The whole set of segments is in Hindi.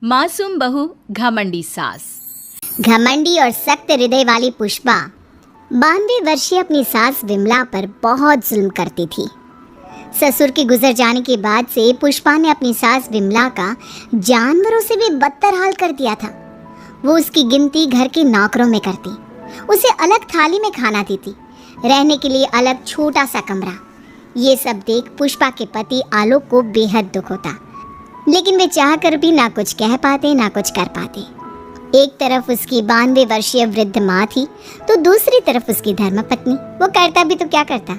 मासूम बहू घमंडी सास। घमंडी और सख्त हृदय वाली पुष्पा 92 वर्षीय अपनी सास विमला पर बहुत जुल्म करती थी। ससुर के गुजर जाने के बाद से पुष्पा ने अपनी सास विमला का जानवरों से भी बदतर हाल कर दिया था। वो उसकी गिनती घर के नौकरों में करती, उसे अलग थाली में खाना देती, रहने के लिए अलग छोटा सा कमरा। ये सब देख पुष्पा के पति आलोक को बेहद दुख होता, लेकिन वे चाह कर भी ना कुछ कह पाते ना कुछ कर पाते। एक तरफ उसकी 92 वर्षीय वृद्ध माँ थी, तो दूसरी तरफ उसकी धर्मपत्नी। वो करता भी तो क्या करता,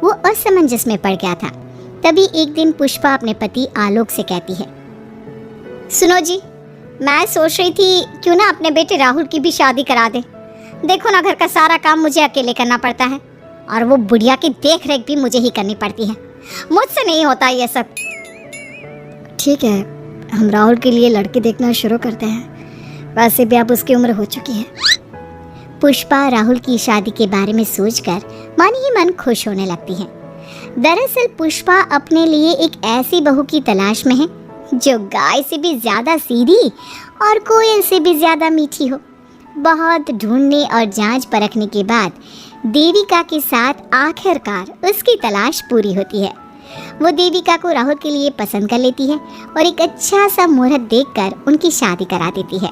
वो असमंजस में पड़ गया था। तभी एक दिन पुष्पा अपने पति आलोक से कहती है, सुनो जी, मैं सोच रही थी क्यों ना अपने बेटे राहुल की भी शादी करा दे। देखो ना, घर का सारा काम मुझे अकेले करना पड़ता है और वो बुढ़िया की देख रेख भी मुझे ही करनी पड़ती है। मुझसे नहीं होता ये सब। ठीक है, हम राहुल के लिए लड़की देखना शुरू करते हैं। वैसे भी अब उसकी उम्र हो चुकी है। पुष्पा राहुल की शादी के बारे में सोचकर मन ही मन खुश होने लगती है। दरअसल पुष्पा अपने लिए एक ऐसी बहू की तलाश में है जो गाय से भी ज्यादा सीधी और कोयल से भी ज्यादा मीठी हो। बहुत ढूंढने और जांच परखने के बाद देविका के साथ आखिरकार उसकी तलाश पूरी होती है। वो देविका को राहुल के लिए पसंद कर लेती है और एक अच्छा सा मुहूर्त देखकर उनकी शादी करा देती है।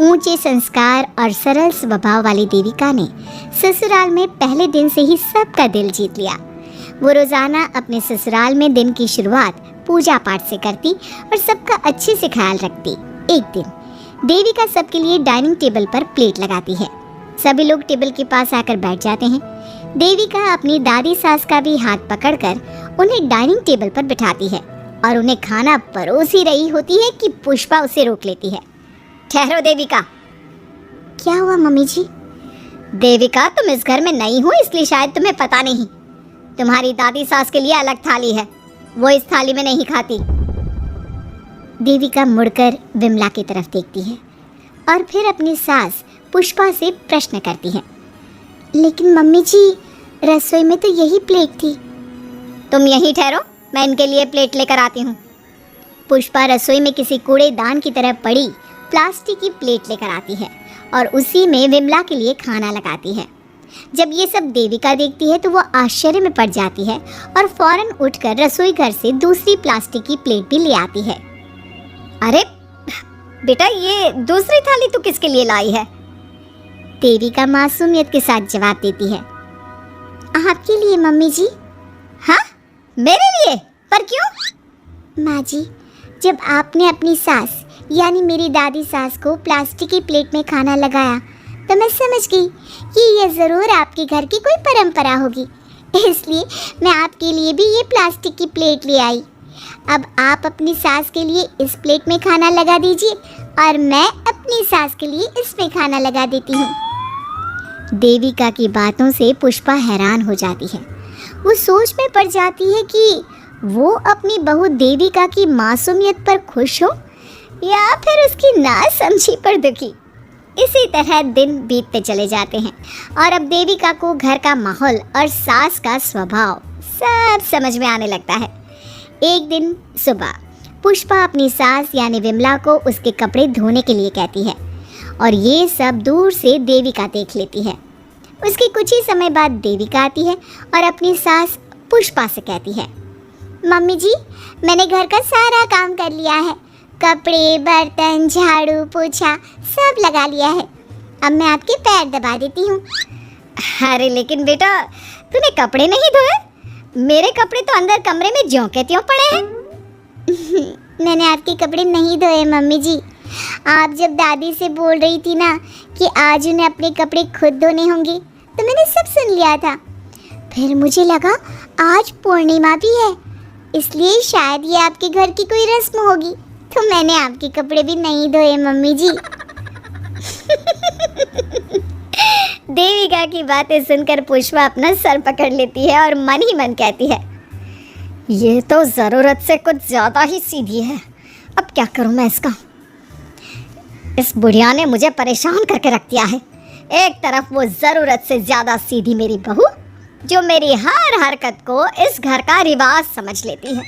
ऊंचे संस्कार और सरल स्वभाव वाली देविका ने ससुराल में पहले दिन से ही सबका दिल जीत लिया। वो रोजाना अपने ससुराल में दिन की शुरुआत पूजा पाठ से करती और सबका अच्छे से ख्याल रखती। एक दिन देविका सबके लिए डाइनिंग टेबल पर प्लेट लगाती है। सभी लोग टेबल के पास आकर बैठ जाते हैं। देविका अपनी दादी सास का भी हाथ पकड़कर उन्हें डाइनिंग टेबल पर बिठाती है और उन्हें खाना परोस ही रही होती है कि पुष्पा उसे रोक लेती है। ठहरो देविका। क्या हुआ मम्मी जी? देविका, तुम इस घर में नई हो इसलिए शायद तुम्हें पता नहीं। तुम्हारी दादी सास के लिए अलग थाली है, वो इस थाली में नहीं खाती। देविका मुड़कर विमला की तरफ देखती है और फिर अपनी सास पुष्पा से प्रश्न करती है, लेकिन मम्मी जी, रसोई में तो यही प्लेट थी। तुम यहीं ठहरो, मैं इनके लिए प्लेट लेकर आती हूँ। पुष्पा रसोई में किसी कूड़ेदान की तरह पड़ी प्लास्टिक की प्लेट लेकर आती है और उसी में विमला के लिए खाना लगाती है। जब ये सब देविका देखती है तो वो आश्चर्य में पड़ जाती है और फौरन उठकर रसोई घर से दूसरी प्लास्टिक की प्लेट भी ले आती है। अरे बेटा, ये दूसरी थाली तो किसके लिए लाई है? देविका मासूमियत के साथ जवाब देती है, आपके लिए मम्मी जी। हाँ, मेरे लिए? पर क्यों? माँ जी, जब आपने अपनी सास यानी मेरी दादी सास को प्लास्टिक की प्लेट में खाना लगाया तो मैं समझ गई कि ये ज़रूर आपके घर की कोई परंपरा होगी, इसलिए मैं आपके लिए भी ये प्लास्टिक की प्लेट ले आई। अब आप अपनी सास के लिए इस प्लेट में खाना लगा दीजिए और मैं अपनी सास के लिए इसमें खाना लगा देती हूँ। देविका की बातों से पुष्पा हैरान हो जाती है। वो सोच में पड़ जाती है कि वो अपनी बहू देविका की मासूमियत पर खुश हो या फिर उसकी नासमझी पर दुखी। इसी तरह दिन बीतते चले जाते हैं और अब देविका को घर का माहौल और सास का स्वभाव सब समझ में आने लगता है। एक दिन सुबह पुष्पा अपनी सास यानी विमला को उसके कपड़े धोने के लिए कहती है और ये सब दूर से देविका देख लेती है। उसके कुछ ही समय बाद देविका आती है और अपनी सास पुष्पा से कहती है, मम्मी जी, मैंने घर का सारा काम कर लिया है। कपड़े, बर्तन, झाड़ू, पोछा सब लगा लिया है। अब मैं आपके पैर दबा देती हूँ। अरे लेकिन बेटा, तूने कपड़े नहीं धोए? मेरे कपड़े तो अंदर कमरे में ज्यों के त्यों पड़े हैं। मैंने आपके कपड़े नहीं धोए मम्मी जी। आप जब दादी से बोल रही थी ना कि आज उन्हें अपने कपड़े खुद धोने होंगे, तो मैंने सब सुन लिया था। फिर मुझे लगा आज पूर्णिमा भी है, इसलिए शायद ये आपके घर की कोई रस्म होगी, तो मैंने आपके कपड़े भी नहीं धोए मम्मी जी। देविका की बातें सुनकर पुष्पा अपना सर पकड़ लेती है और मन ही मन कहती है, ये तो ज़रूरत से कुछ ज़्यादा ही सीधी है। अब क्या करूँ मैं इसका? इस बुढ़िया ने मुझे परेशान करके रख दिया है। एक तरफ वो ज़रूरत से ज़्यादा सीधी मेरी बहू, जो मेरी हर हरकत को इस घर का रिवाज समझ लेती है,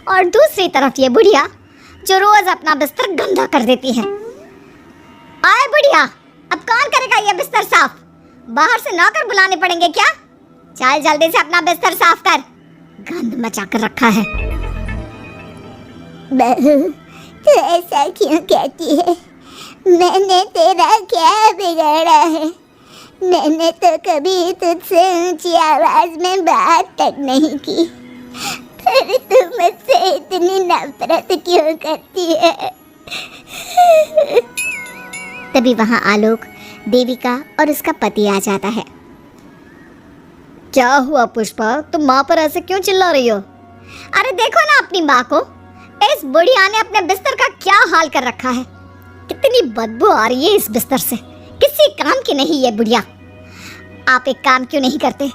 और दूसरी तरफ ये बुढ़िया जो रोज अपना बिस्तर गंदा कर देती है। आए बुढ़िया, अब कौन करेगा ये बिस्तर साफ? बाहर से नौकर बुलाने पड़ेंगे क्या? चल जल्दी से अपना बिस्तर साफ कर, गंद मचा कर रखा है। बहू, तू ऐसा क्यों कहती है? मैंने तेरा क्या बिगाड़ा है? मैंने तो कभी तुझसे ऊंची आवाज में बात तक नहीं की, फिर तू मुझसे इतनी नफरत क्यों करती है? तभी वहां आलोक, देविका और उसका पति आ जाता है। क्या हुआ पुष्पा, तुम माँ पर ऐसे क्यों चिल्ला रही हो? अरे देखो ना अपनी माँ को, इस बुढ़िया ने अपने बिस्तर का क्या हाल कर रखा है। कितनी बदबू आ रही है इस बिस्तर से, किसी काम की नहीं ये बुढ़िया। आप एक काम क्यों नहीं करते,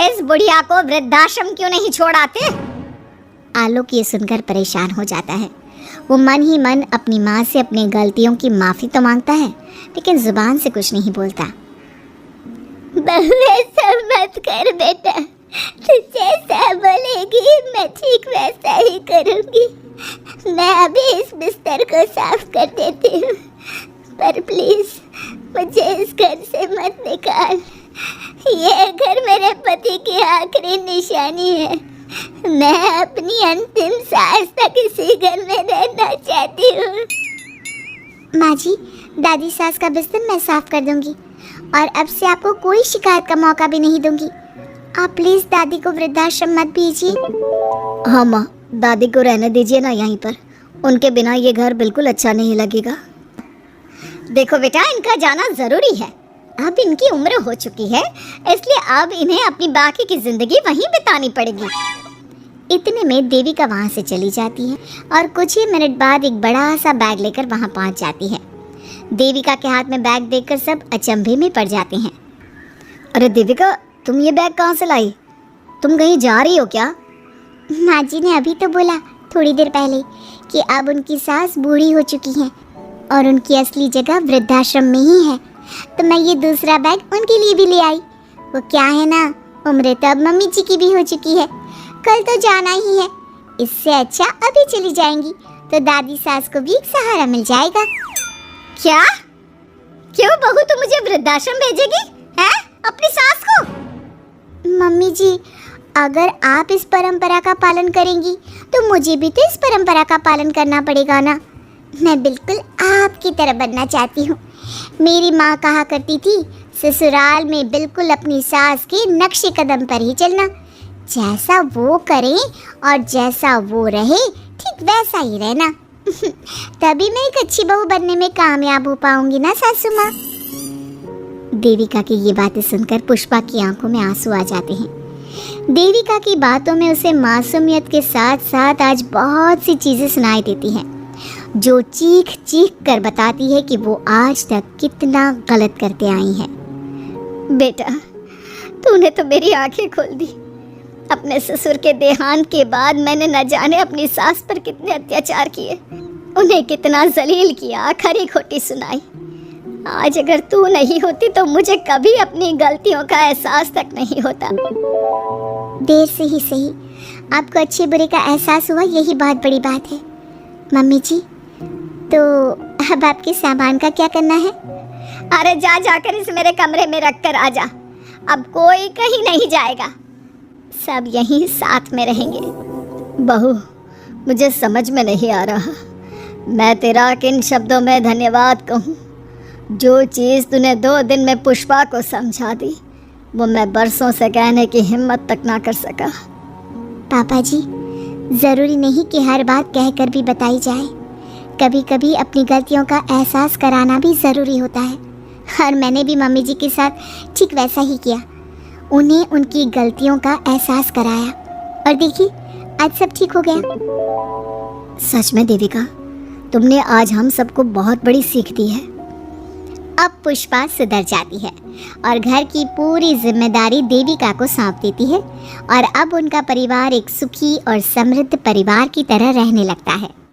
इस बुढ़िया को वृद्धाश्रम क्यों नहीं छोड़ाते? आलोक ये सुनकर परेशान हो जाता है। वो मन ही मन अपनी माँ से अपनी गलतियों की माफ़ी तो मांगता है, लेकिन जुबान से कुछ नहीं बोलता। बहू ऐसा मत कर बेटा, तू जैसा बोलेगी मैं ठीक वैसा ही करूँगी। मैं अभी इस बिस्तर को साफ कर देती हूँ, पर प्लीज मुझे इस घर से मत निकाल। ये घर मेरे पति की आखिरी निशानी है। मैं अपनी अंतिम सांस तक इसी घर में रहना चाहती हूँ। माँ जी, दादी सास का बिस्तर मैं साफ कर दूंगी और अब से आपको कोई शिकायत का मौका भी नहीं दूंगी। आप प्लीज दादी को वृद्धाश्रम मत भेजिए। हाँ माँ, दादी को रहने दीजिए ना यहीं पर, उनके बिना ये घर बिल्कुल अच्छा नहीं लगेगा। देखो बेटा, इनका जाना जरूरी है, अब इनकी उम्र हो चुकी है, इसलिए अब इन्हें अपनी बाकी की जिंदगी वहीं बितानी पड़ेगी। इतने में देविका वहाँ से चली जाती है और कुछ ही मिनट बाद एक बड़ा सा बैग लेकर वहाँ पहुँच जाती है। देविका के हाथ में बैग देखकर सब अचंभे में पड़ जाते हैं। अरे देविका, तुम ये बैग कहाँ से लाई? तुम कहीं जा रही हो क्या? माँ जी ने अभी तो बोला थोड़ी देर पहले कि अब उनकी सास बूढ़ी हो चुकी हैं और उनकी असली जगह वृद्धाश्रम में ही है, तो मैं ये दूसरा बैग उनके लिए भी ले आई। वो क्या है ना, उम्र तो अब मम्मी जी की भी हो चुकी है, कल तो जाना ही है, इससे अच्छा अभी चली जाएंगी तो दादी सास को भी एक सहारा मिल जाएगा। क्या? क्यों बहू, तो मुझे वृद्धाश्रम भेजेगी हैं अपनी सास को? मम्मी जी, अगर आप इस परंपरा का पालन करेंगी तो मुझे भी तो इस परंपरा का पालन करना पड़ेगा ना। मैं बिल्कुल आपकी तरह बनना चाहती हूँ। मेरी माँ कहा करती थी, ससुराल में बिल्कुल अपनी सास के नक्शे कदम पर ही चलना, जैसा वो करें और जैसा वो रहे ठीक वैसा ही रहना। तभी मैं एक अच्छी बहू बनने में कामयाब हो पाऊंगी ना सासू माँ। देविका की ये बातें सुनकर पुष्पा की आंखों में आंसू आ जाते हैं। देविका की बातों में उसे मासूमियत के साथ साथ आज बहुत सी चीज़ें सुनाई देती हैं, जो चीख चीख कर बताती है कि वो आज तक कितना गलत करते आई हैं। बेटा, तूने तो मेरी आंखें खोल दी। अपने ससुर के देहांत के बाद मैंने न जाने अपनी सास पर कितने अत्याचार किए, उन्हें कितना जलील किया, खरी खोटी सुनाई। आज अगर तू नहीं होती तो मुझे कभी अपनी गलतियों का एहसास तक नहीं होता। देर से ही सही, आपको अच्छे बुरे का एहसास हुआ, यही बहुत बड़ी बात है। मम्मी जी, तो अब आपके सामान का क्या करना है? अरे जा जाकर इसे मेरे कमरे में रख कर आ जा, अब कोई कहीं नहीं जाएगा, सब यहीं साथ में रहेंगे। बहू, मुझे समझ में नहीं आ रहा मैं तेरा किन शब्दों में धन्यवाद कहूँ। जो चीज़ तूने 2 दिन में पुष्पा को समझा दी, वो मैं बरसों से कहने की हिम्मत तक ना कर सका। पापा जी, ज़रूरी नहीं कि हर बात कहकर भी बताई जाए, कभी कभी अपनी गलतियों का एहसास कराना भी ज़रूरी होता है। और मैंने भी मम्मी जी के साथ ठीक वैसा ही किया, उन्हें उनकी गलतियों का एहसास कराया और देखिए आज सब ठीक हो गया। सच में देविका, तुमने आज हम सबको बहुत बड़ी सीख दी है। अब पुष्पा सुधर जाती है और घर की पूरी जिम्मेदारी देविका को सौंप देती है और अब उनका परिवार एक सुखी और समृद्ध परिवार की तरह रहने लगता है।